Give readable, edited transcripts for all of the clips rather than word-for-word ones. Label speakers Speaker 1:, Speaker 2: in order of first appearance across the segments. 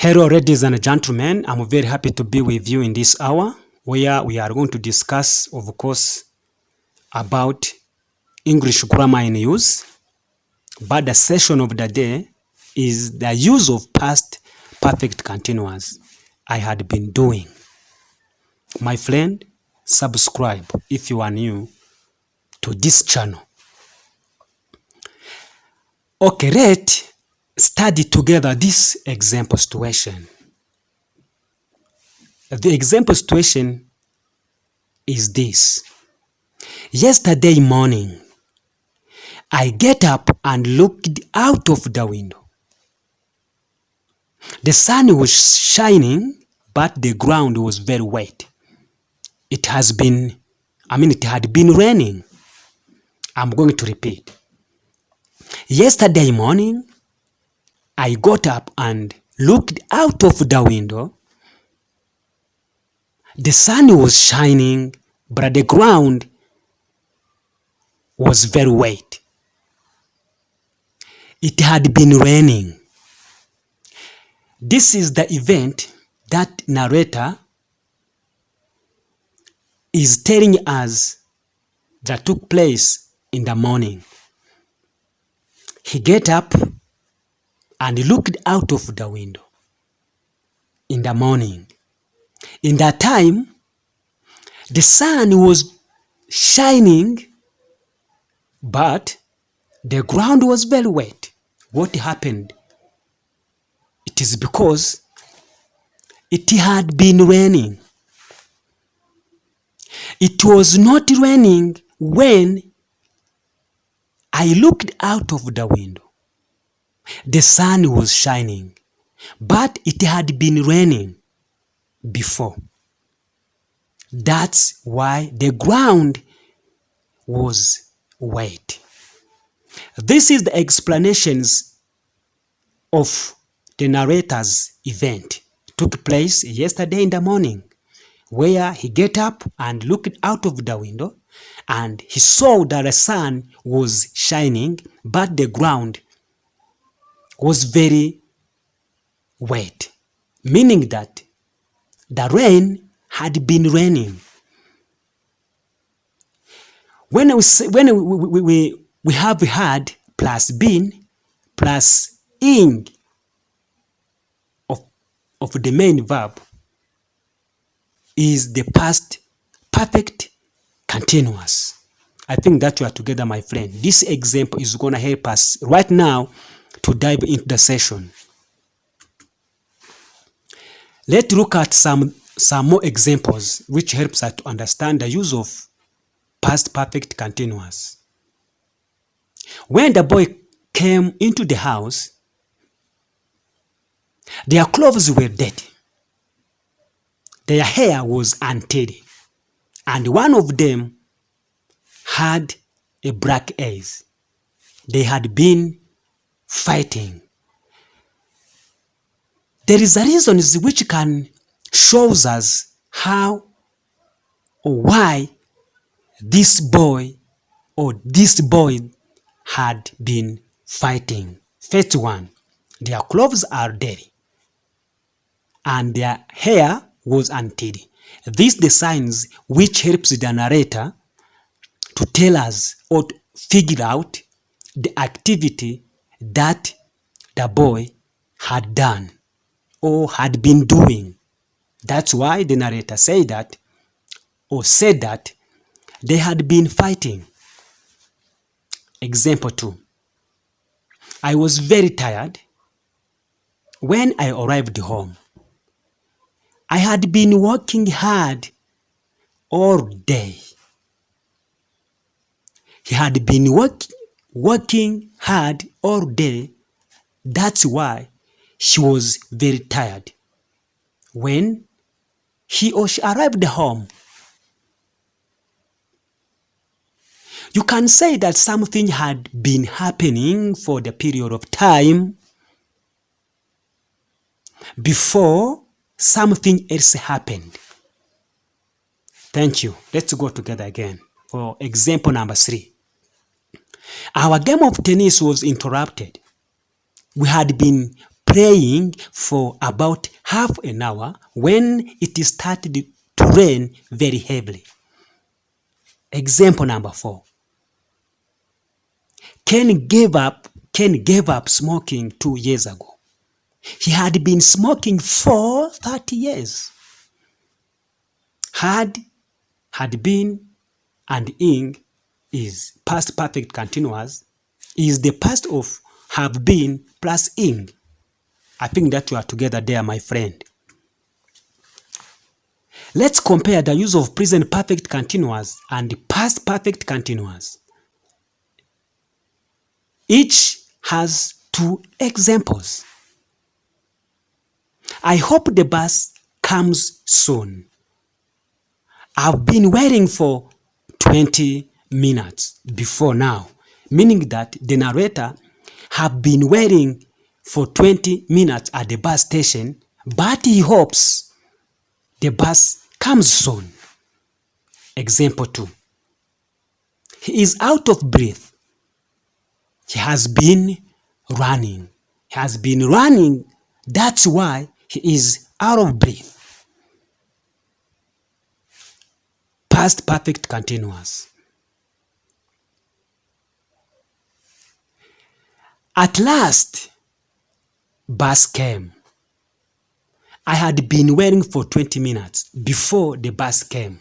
Speaker 1: Hello, ladies and gentlemen. I'm very happy to be with you in this hour where we are going to discuss, of course, about English grammar in use. But the session of the day is the use of past perfect continuous I had been doing. My friend, subscribe if you are new to this channel. Okay, let's study together this example situation. The example situation is this. Yesterday morning, I get up and looked out of the window. The sun was shining, but the ground was very wet. It had been raining. I'm going to repeat. Yesterday morning, I got up and looked out of the window. The sun was shining, but the ground was very wet. It had been raining. This is the event that narrator is telling us that took place in the morning. He get up and looked out of the window in the morning. In that time, the sun was shining, but the ground was very wet. What happened? It is because it had been raining. It was not raining when I looked out of the window. The sun was shining, but it had been raining before. That's why the ground was wet. This is the explanations of the narrator's event. It took place yesterday in the morning, where he get up and looked out of the window and he saw that the sun was shining, but the ground was very wet, meaning that the rain had been raining. When we have had plus been plus ing of the main verb is the past perfect continuous. I think that you are together, my friend. This example is going to help us right now to dive into the session. Let's look at some more examples which helps us to understand the use of past perfect continuous. When the boy came into the house, their clothes were dirty. Their hair was untidy, and one of them had a black eye. They had been fighting. There is a reason which can shows us how or why this boy had been fighting. First one, their clothes are dirty and their hair was untidy. These the signs which helps the narrator to tell us or to figure out the activity that the boy had done or had been doing. That's why the narrator said that they had been fighting. Example 2. I was very tired when I arrived home. I had been working hard all day. He had been working hard all day. That's why she was very tired when he or she arrived home. You can say that something had been happening for the period of time before something else happened. Thank you. Let's go together again. For example number 3. Our game of tennis was interrupted. We had been praying for about half an hour when it started to rain very heavily. Example number 4. Ken gave up smoking 2 years ago. He had been smoking for 30 years. Had been, and ing is past perfect continuous, is the past of have been plus ing. I think that you are together there, my friend. Let's compare the use of present perfect continuous and past perfect continuous. Each has 2 examples. I hope the bus comes soon. I've been waiting for 20 minutes before now, meaning that the narrator have been waiting for 20 minutes at the bus station, but he hopes the bus comes soon. Example 2. He is out of breath. He has been running. He has been running. That's why he is out of breath. Past perfect continuous. At last, bus came. I had been waiting for 20 minutes before the bus came.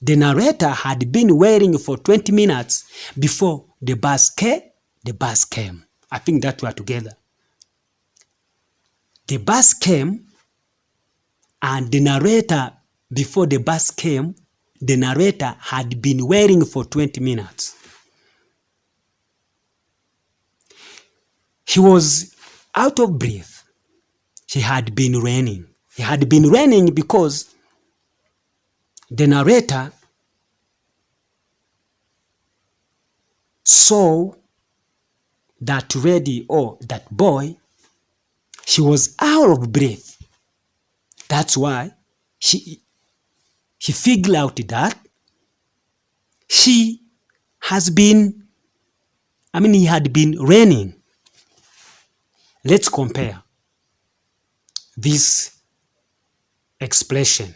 Speaker 1: The narrator had been waiting for 20 minutes before the bus came. I think that we are together. The bus came, and the narrator, before the bus came, the narrator had been waiting for 20 minutes. He was out of breath. He had been running. He had been running because the narrator saw that lady or that boy, he was out of breath. That's why he figured out that he had been running. Let's compare this expression,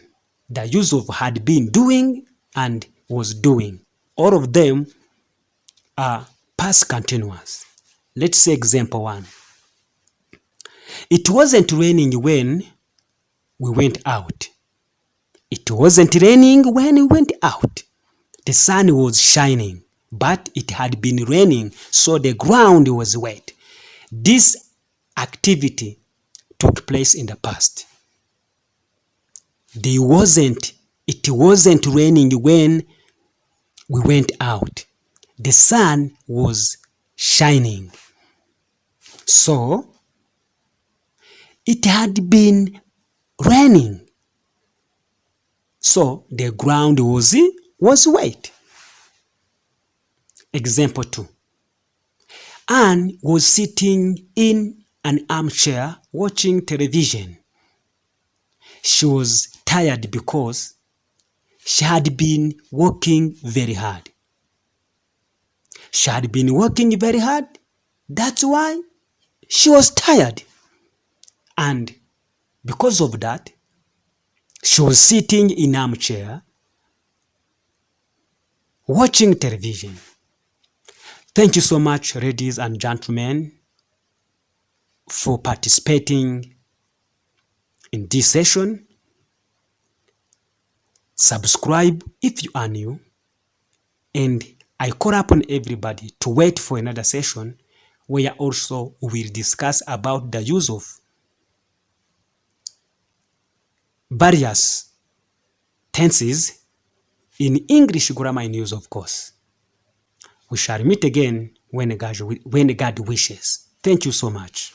Speaker 1: the use of had been doing and was doing. All of them are past continuous. Let's say example 1. It wasn't raining when we went out. It wasn't raining when we went out. The sun was shining, but it had been raining, so the ground was wet. This activity took place in the past. It wasn't raining when we went out. The sun was shining. So, it had been raining. So, the ground was wet. Example 2. Anne was sitting in an armchair watching television. She was tired because she had been working very hard. She had been working very hard. That's why she was tired. And because of that, she was sitting in an armchair watching television. Thank you so much, ladies and gentlemen, for participating in this session. Subscribe if you are new, and I call upon everybody to wait for another session where also we'll discuss about the use of various tenses in English grammar in use, of course. We shall meet again when God wishes. Thank you so much.